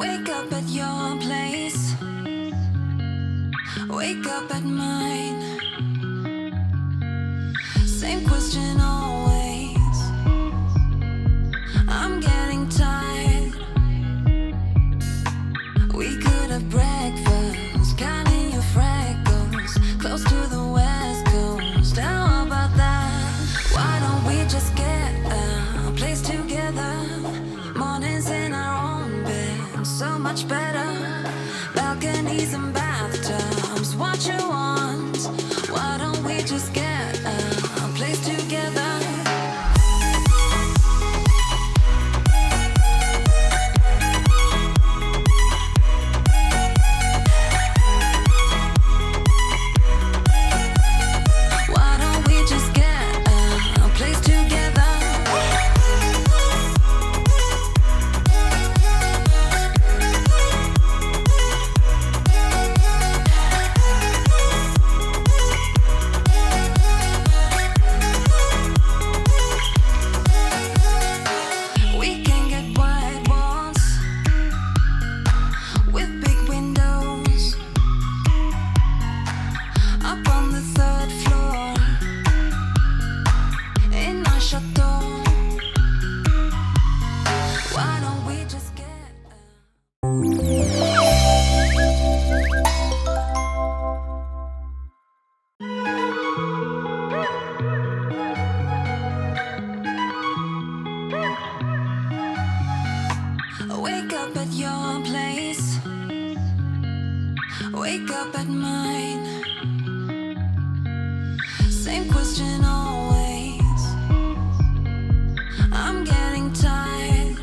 Wake up at your place, wake up at mine. Same question always. I'm getting tired. We could have breakfast, counting your freckles, close to the west coast. How about that? Why don't we just get a place together? Mornings in our own bed, so much better. Balconies and bathtubs, what you want? Why don't we just get a place together? Wake up at your place, wake up at mine. Same question always. I'm getting tired.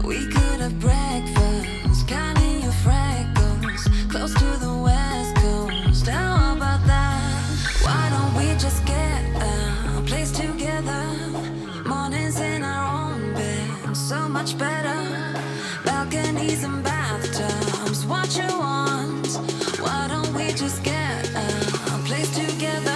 We could have breakfast, counting your freckles, close to the west coast. How about that? Why don't we just get a place together? Mornings in our own bed, so much better. Balconies and bathtubs, what you want? Why don't we just get a place together?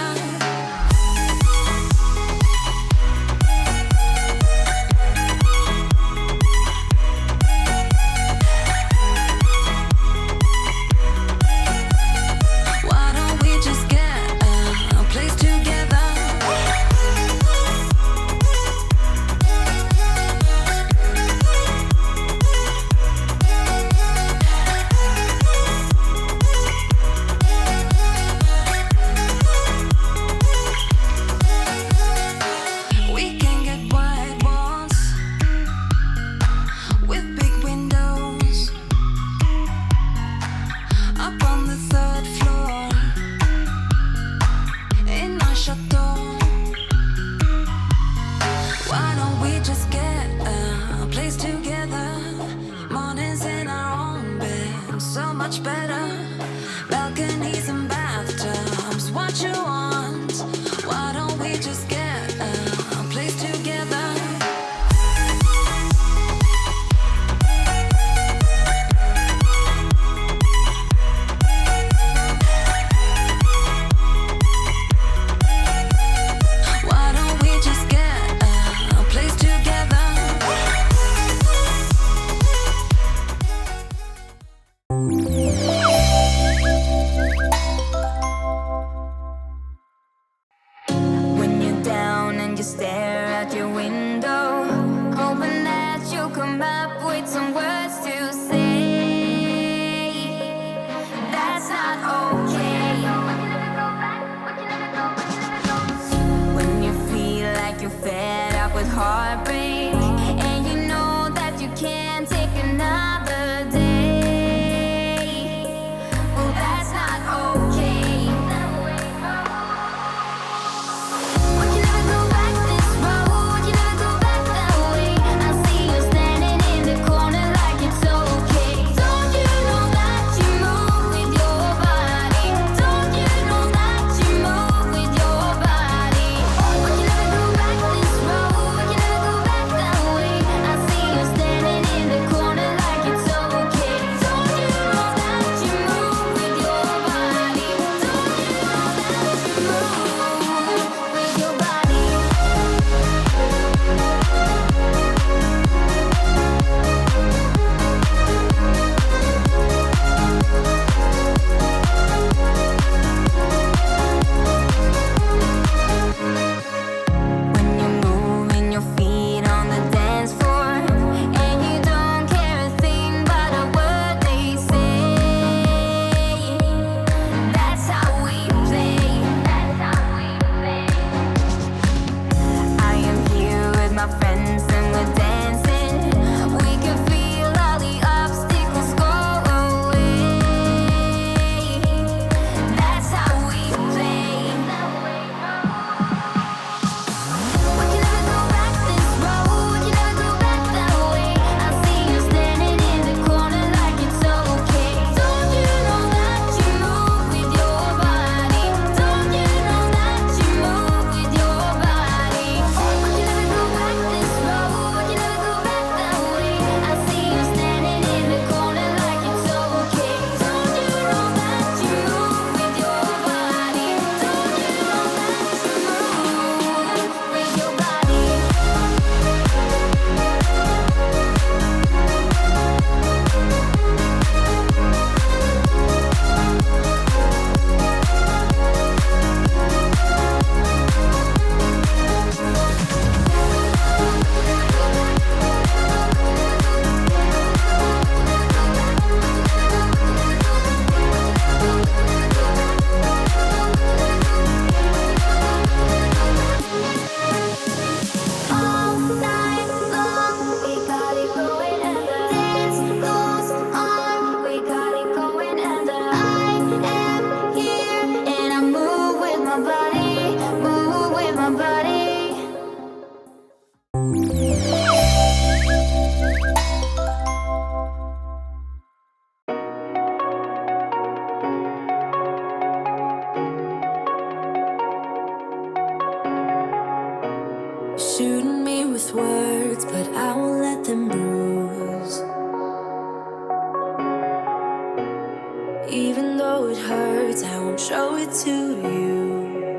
it to you,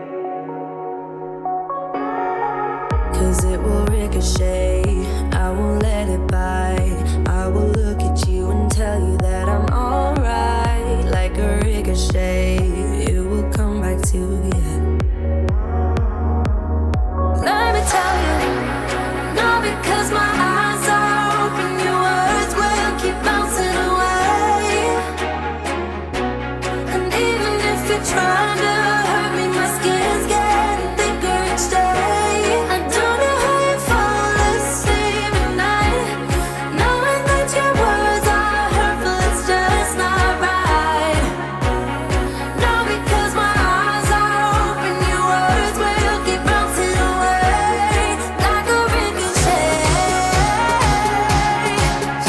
'cause it will ricochet. I won't let it bite. I will look at you and tell you that I'm alright. Like a ricochet, it will come back to you. Let me tell you, not because my eyes are open, your words will keep bouncing away. And even if you're trying to hurt me, my skin's getting thicker each day. I don't know how you fall asleep at night, knowing that your words are hurtful, it's just not right. No, because my eyes are open, your words will keep bouncing away. Like a ricochet,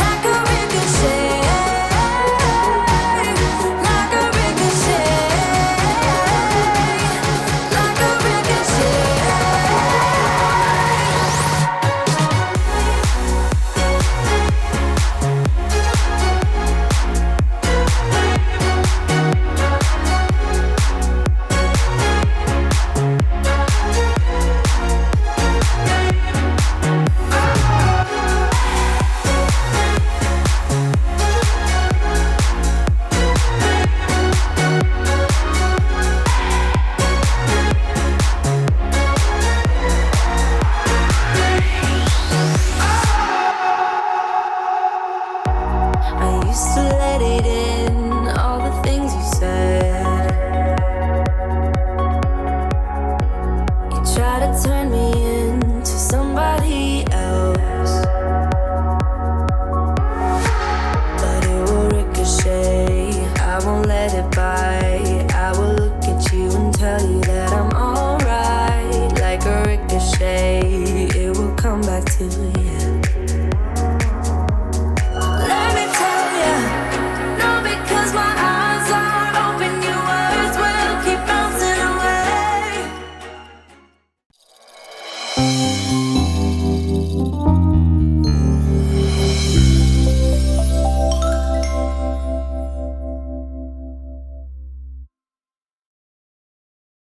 like a ricochet, like a ricochet, like a ricochet. I used to let it in, all the things you said. You try to turn me into somebody else, but it will ricochet. I won't let it bite. I will look at you and tell you that I'm alright. Like a ricochet, it will come back to you.